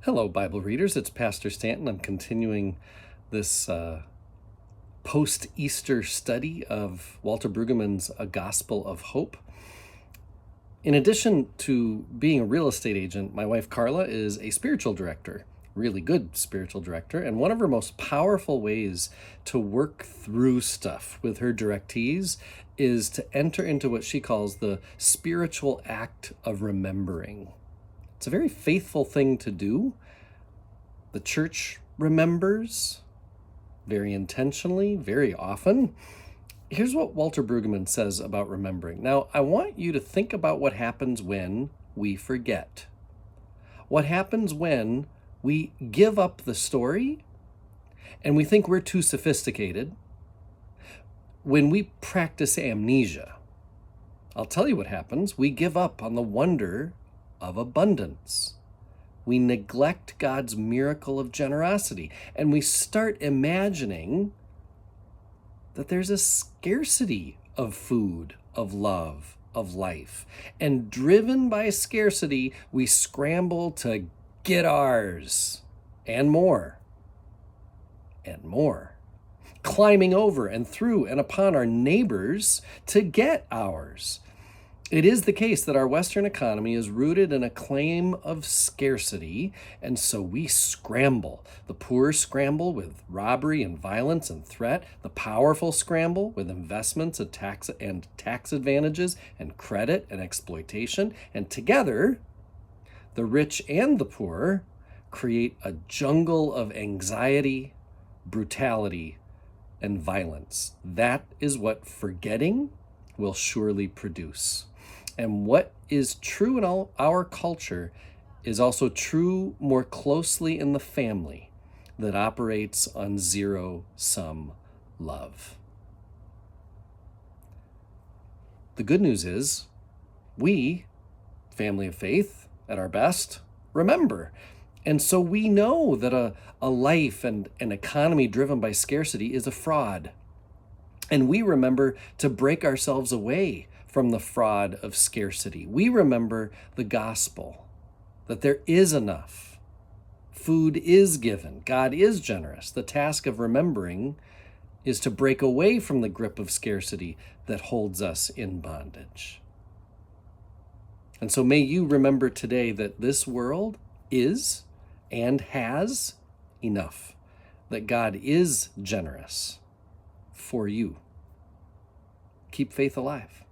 Hello, Bible readers. It's Pastor Stanton. I'm continuing this post-Easter study of Walter Brueggemann's A Gospel of Hope. In addition to being a real estate agent, my wife Carla is a spiritual director, really good spiritual director, and one of her most powerful ways to work through stuff with her directees is to enter into what she calls the spiritual act of remembering. It's a very faithful thing to do. The church remembers very intentionally, very often. Here's what Walter Brueggemann says about remembering. Now, I want you to think about what happens when we forget. What happens when we give up the story and we think we're too sophisticated. When we practice amnesia, I'll tell you what happens. We give up on the wonder of abundance. We neglect God's miracle of generosity, and we start imagining that there's a scarcity of food, of love, of life. And driven by scarcity, we scramble to get ours and more and more, climbing over and through and upon our neighbors to get ours. It is the case that our Western economy is rooted in a claim of scarcity, and so we scramble. The poor scramble with robbery and violence and threat. The powerful scramble with investments and tax advantages and credit and exploitation. And together, the rich and the poor create a jungle of anxiety, brutality, and violence. That is what forgetting will surely produce. And what is true in all our culture is also true more closely in the family that operates on zero-sum love. The good news is we, family of faith, at our best, remember. And so we know that a life and an economy driven by scarcity is a fraud. And we remember to break ourselves away from the fraud of scarcity. We remember the gospel, that there is enough. Food is given. God is generous. The task of remembering is to break away from the grip of scarcity that holds us in bondage. And so may you remember today that this world is and has enough, that God is generous for you. Keep faith alive.